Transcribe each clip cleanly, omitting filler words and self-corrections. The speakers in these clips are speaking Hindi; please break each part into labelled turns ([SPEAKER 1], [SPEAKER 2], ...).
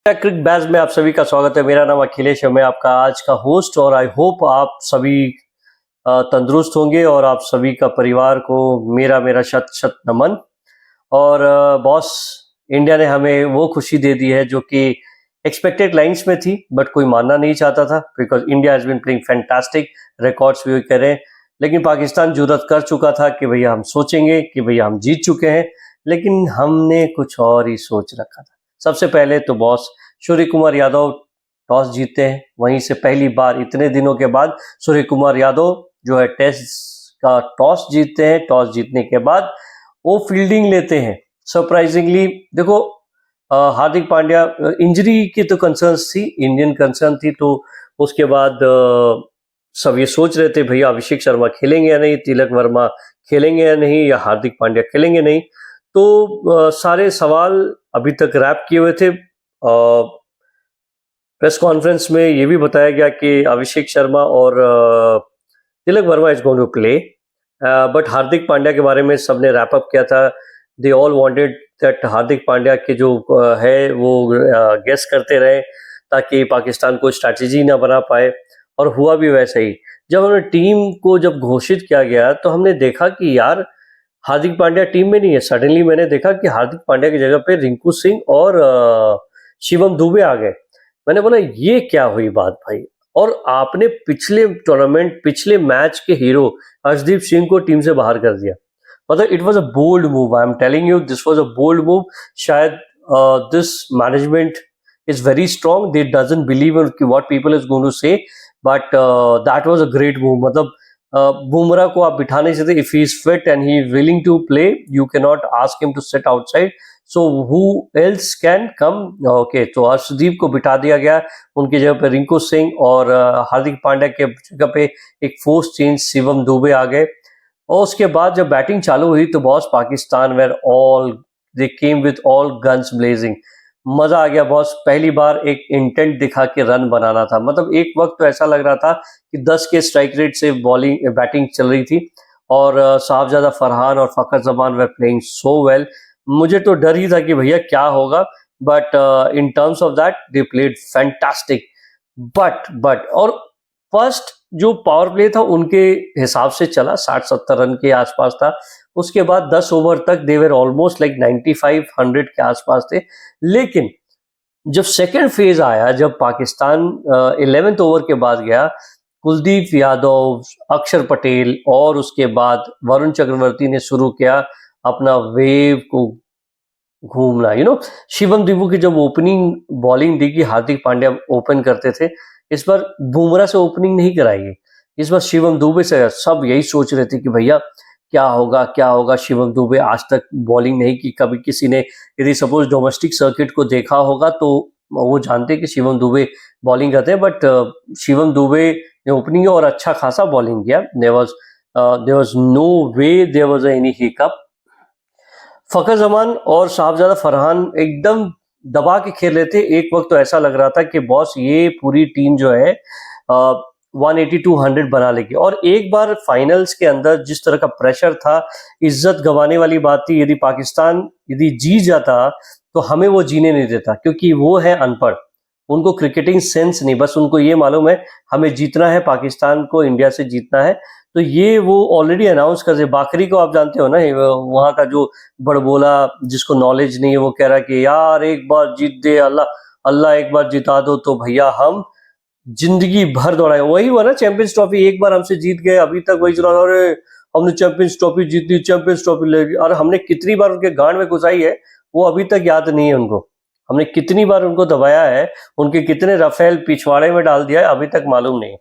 [SPEAKER 1] क्रिक बैज में आप सभी का स्वागत है। मेरा नाम अखिलेश है, मैं आपका आज का होस्ट और आई होप आप सभी तंदुरुस्त होंगे और आप सभी का परिवार को मेरा मेरा शत शत नमन। और बॉस, इंडिया ने हमें वो खुशी दे दी है जो कि एक्सपेक्टेड लाइंस में थी, बट कोई मानना नहीं चाहता था because India has been playing fantastic, records भी करें। लेकिन पाकिस्तान जुर्रत कर चुका था कि भैया हम सोचेंगे कि भैया हम जीत चुके हैं, लेकिन हमने कुछ और ही सोच रखा था। सबसे पहले तो बॉस सूर्य कुमार यादव टॉस जीतते हैं, वहीं से पहली बार इतने दिनों के बाद सूर्य कुमार यादव जो है टेस्ट का टॉस जीतते हैं। टॉस जीतने के बाद वो फील्डिंग लेते हैं। सरप्राइजिंगली देखो, हार्दिक पांड्या इंजरी की तो कंसर्न थी, इंडियन कंसर्न थी, तो उसके बाद सब ये सोच रहे थे भैया अभिषेक शर्मा खेलेंगे या नहीं, तिलक वर्मा खेलेंगे या नहीं, या हार्दिक पांड्या खेलेंगे नहीं। तो सारे सवाल अभी तक रैप किए हुए थे। प्रेस कॉन्फ्रेंस में ये भी बताया गया कि अभिषेक शर्मा और Tilak Varma is going to play, but Hardik Pandya के बारे में सबने रैप अप किया था। They all wanted that Hardik Pandya के जो है वो गेस करते रहे ताकि पाकिस्तान को स्ट्रैटेजी ना बना पाए, और हुआ भी वैसा ही। जब हमने टीम को जब घोषित किया गया तो हमने देखा कि यार हार्दिक पांड्या टीम में नहीं है। सडनली मैंने देखा कि हार्दिक पांड्या की जगह पे रिंकू सिंह और शिवम दुबे आ गए। मैंने बोला ये क्या हुई बात भाई, और आपने पिछले टूर्नामेंट पिछले मैच के हीरो अर्शदीप सिंह को टीम से बाहर कर दिया। मतलब it was a bold move, I am telling you, this was a bold move. शायद this management is very strong, they doesn't believe in what people is going to say, but that was a great move. मतलब बुमराह को आप बिठा नहीं सकते। If he is fit and he willing to play, you can not ask him to sit outside, so who else can come. Okay, तो अर्शदीप को बिठा दिया गया, उनकी जगह पे रिंकू सिंह, और हार्दिक पांड्या के जगह पे एक फोर्स चेंज शिवम दुबे आ गए। और उसके बाद जब बैटिंग चालू हुई तो boss Pakistan were all, they came with all guns blazing. मजा आ गया बॉस, पहली बार एक इंटेंट दिखा के रन बनाना था। मतलब एक वक्त तो ऐसा लग रहा था कि 10 के स्ट्राइक रेट से बॉलिंग बैटिंग चल रही थी, और साहबजादा फरहान और फखर जमान वे प्लेइंग सो वेल। मुझे तो डर ही था कि भैया क्या होगा, but in terms of that they played fantastic. But और फर्स्ट जो पावर प्ले था उनके हिसाब से चला, 60-70 रन के आसपास था। उसके बाद 10 ओवर तक देवर ऑलमोस्ट लाइक 95-100 के आसपास थे। लेकिन जब सेकेंड फेज आया, जब पाकिस्तान 11th ओवर के बाद गया, कुलदीप यादव, अक्षर पटेल और उसके बाद वरुण चक्रवर्ती ने शुरू किया अपना वेव को घूमना। शिवम दुबे की जब ओपनिंग बॉलिंग दी कि हार्दिक पांड्या ओपन करते थे, इस बार बुमराह से ओपनिंग नहीं कराई, इस बार शिवम दुबे से। सब यही सोच रहे थे कि भैया क्या होगा क्या होगा। शिवम दुबे आज तक बॉलिंग नहीं की। कभी किसी ने यदि सपोज डोमेस्टिक सर्किट को देखा होगा तो वो जानते कि शिवम दुबे बॉलिंग करते हैं, बट शिवम दुबे ने ओपनिंग और अच्छा खासा बॉलिंग किया। There was no way there was any hiccup. Fakhar Zaman और साहबजादा फरहान एकदम दबा के खेल रहे थे। एक वक्त तो ऐसा लग रहा था कि बॉस ये पूरी टीम जो है 180-200 बना लेगी। और एक बार फाइनल्स के अंदर जिस तरह का प्रेशर था, इज्जत गंवाने वाली बात थी। यदि पाकिस्तान यदि जीत जाता तो हमें वो जीने नहीं देता, क्योंकि वो है अनपढ़, उनको क्रिकेटिंग सेंस नहीं। बस उनको ये मालूम है हमें जीतना है, पाकिस्तान को इंडिया से जीतना है। तो ये वो ऑलरेडी अनाउंस कर दे। बाकरी को आप जानते हो ना, वहाँ का जो बड़बोला जिसको नॉलेज नहीं है, वो कह रहा है कि यार एक बार जीत दे, अल्लाह अल्लाह एक बार जिता दो तो भैया हम जिंदगी भर दौड़ाए। वही हुआ ना, चैंपियंस ट्रॉफी एक बार हमसे जीत गए, अभी तक वही चला। अरे हमने चैंपियंस ट्रॉफी जीत ली, चैंपियंस ट्रॉफी ले ली। और हमने कितनी बार उनके गांड में घुसाई है वो अभी तक याद नहीं है उनको। हमने कितनी बार उनको दबाया है, उनके कितने रफेल पिछवाड़े में डाल दिया है, अभी तक मालूम नहीं।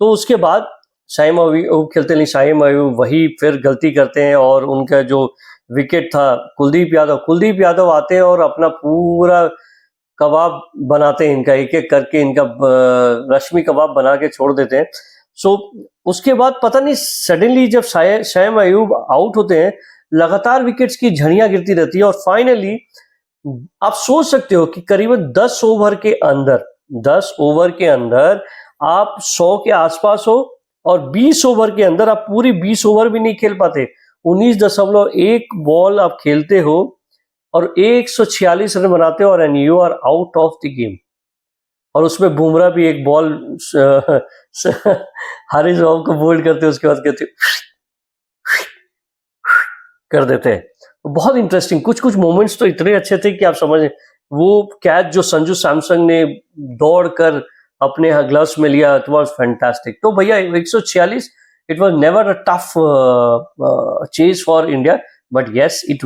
[SPEAKER 1] तो उसके बाद शाहिम अयूब खेलते नहीं, शाहिम अयूब वही फिर गलती करते हैं, और उनका जो विकेट था कुलदीप यादव आते हैं और अपना पूरा कबाब बनाते हैं, इनका एक एक करके इनका रश्मि कबाब बना के छोड़ देते हैं। सो उसके बाद पता नहीं सडनली जब शाहिम अयूब आउट होते हैं, लगातार विकेट्स की झड़ियां गिरती रहती है, और फाइनली आप सोच सकते हो कि करीबन 10 ओवर के अंदर आप 100 के आसपास हो, और 20 ओवर के अंदर आप पूरी 20 ओवर भी नहीं खेल पाते। 19.1 बॉल आप खेलते हो, और 146 रन बनाते हो और and you are out of the game. और उसमें बुमराह भी एक बॉल हारिस राव को बोल्ड करते, उसके बाद कहते कर देते हैं। बहुत इंटरेस्टिंग, कुछ कुछ मोमेंट्स तो इतने अच्छे थे कि आप समझ, वो कैच जो संजू सैमसन ने दौड़कर अपने ग्लव्स में लिया, इट वाज फैंटास्टिक। तो भैया 146, it was never a tough chase for India, but yes it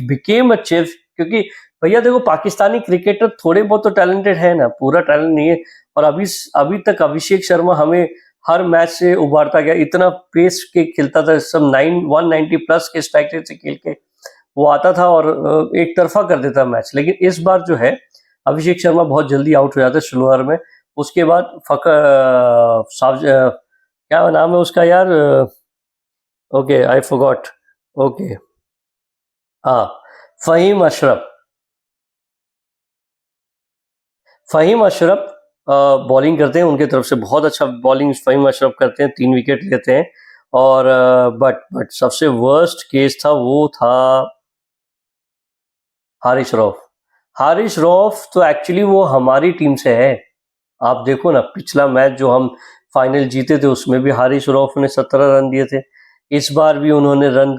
[SPEAKER 1] became a chase, क्योंकि भैया देखो पाकिस्तानी क्रिकेटर थोड़े बहुत तो टैलेंटेड है ना, पूरा टैलेंट नहीं है। और अभी तक अभिषेक शर्मा हमें हर मैच से उबारता गया, इतना पेस के खेलता था, सब 190 प्लस के स्ट्राइक रेट से खेल के वो आता था और एक तरफा कर देता मैच। लेकिन इस बार जो है अभिषेक शर्मा बहुत जल्दी आउट हो जाते शुरुआत में। उसके बाद क्या नाम है उसका यार, ओके आई फॉरगॉट, ओके हाँ, फहीम अशरफ। फहीम अशरफ बॉलिंग करते हैं, उनके तरफ से बहुत अच्छा बॉलिंग फहीम अशरफ करते हैं, 3 विकेट लेते हैं। और बट सबसे वर्स्ट केस था वो था हारिस रौफ। हारिस रौफ तो एक्चुअली वो हमारी टीम से है। आप देखो ना, पिछला मैच जो हम फाइनल जीते थे उसमें भी हारिस रौफ ने 17 रन दिए थे। इस बार भी उन्होंने रन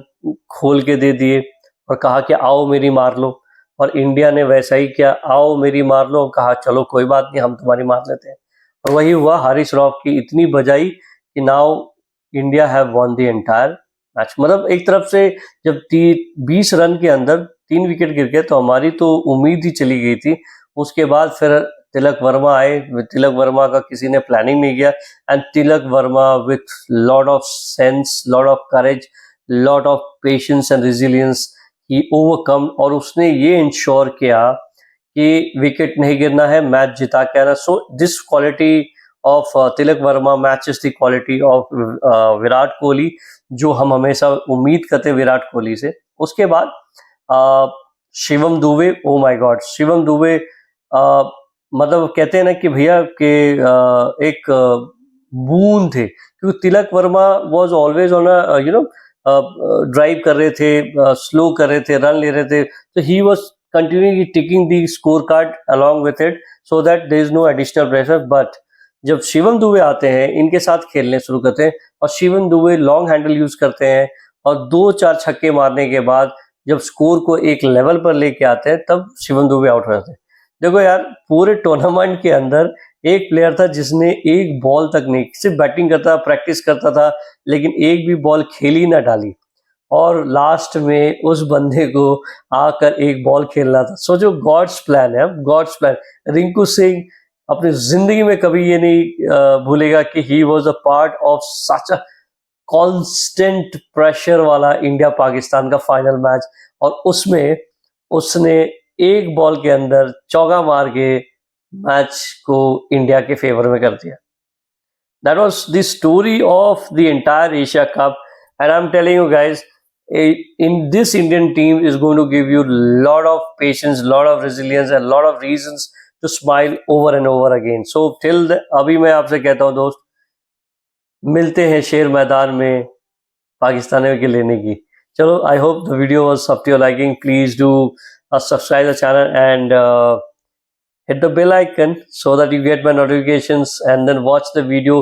[SPEAKER 1] खोल के दे दिए और कहा कि आओ मेरी मार लो, और इंडिया ने वैसा ही किया, आओ मेरी मार लो, कहा चलो कोई बात नहीं हम तुम्हारी मार लेते हैं। और वही हुआ, हारिस रौफ की इतनी बजाई कि now India have won the entire match. मतलब एक तरफ से जब 20 रन के अंदर 3 विकेट गिर गए तो हमारी तो उम्मीद ही चली गई थी। उसके बाद फिर तिलक वर्मा आए, तिलक वर्मा का किसी ने प्लानिंग नहीं किया, and Tilak Varma with lot of sense, lot of courage, lot of patience and resilience he overcome, और उसने ये इंश्योर किया कि विकेट नहीं गिरना है, मैच जिता के आना। So this quality of Tilak Varma matches the quality of Virat Kohli, जो हम हमेशा उम्मीद करते विराट कोहली से। उसके बाद Shivam Dubey, oh my God, Shivam Dubey मतलब कहते हैं ना कि भैया के एक बूंद थे, क्योंकि Tilak Varma was always on a drive कर रहे थे, स्लो कर रहे थे, रन ले रहे थे, तो he was continuously ticking the score card along with it, so that there is no additional pressure. But जब शिवम दुबे आते हैं, इनके साथ खेलने शुरू करते हैं, और Shivam Dubey long handle use करते हैं, और 2-4 छक्के मारने के बाद जब स्कोर को एक लेवल पर लेके आते हैं, तब शिवम दुबे आउट हो जाते हैं। देखो यार, पूरे टूर्नामेंट के अंदर एक प्लेयर था जिसने एक बॉल तक नहीं, सिर्फ बैटिंग करता, प्रैक्टिस करता था, लेकिन एक भी बॉल खेली ना डाली, और लास्ट में उस बंदे को आकर एक बॉल खेलना था। सोचो, गॉड्स प्लान है, गॉड्स प्लान। रिंकू सिंह अपनी जिंदगी में कभी ये नहीं भूलेगा कि he was a part of such a constant pressure वाला इंडिया पाकिस्तान का फाइनल मैच, और उसमें उसने एक बॉल के अंदर चौका मार के मैच को इंडिया के फेवर में कर दिया। That was the story of the entire Asia Cup, and I'm telling you guys, in this Indian team is going to give you a lot of patience, lot of resilience, and lot of reasons to smile over and over again. So till अभी मैं आपसे कहता हूँ दोस्त, मिलते हैं शेर मैदान में पाकिस्तानियों के लेने की। चलो, I hope the video was up to your liking. Please do subscribe the channel and hit the bell icon so that you get my notifications, and then watch the video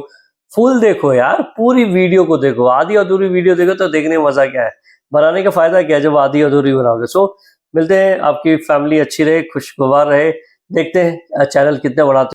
[SPEAKER 1] full। देखो यार, पूरी वीडियो को देखो, आधी अधूरी वीडियो देखो तो देखने में मजा क्या है, बनाने का फायदा क्या है जब आधी अधूरी बनाओगे। सो मिलते हैं, आपकी फैमिली अच्छी रहे, खुशगवार रहे, देखते हैं चैनल कितने बढ़ाते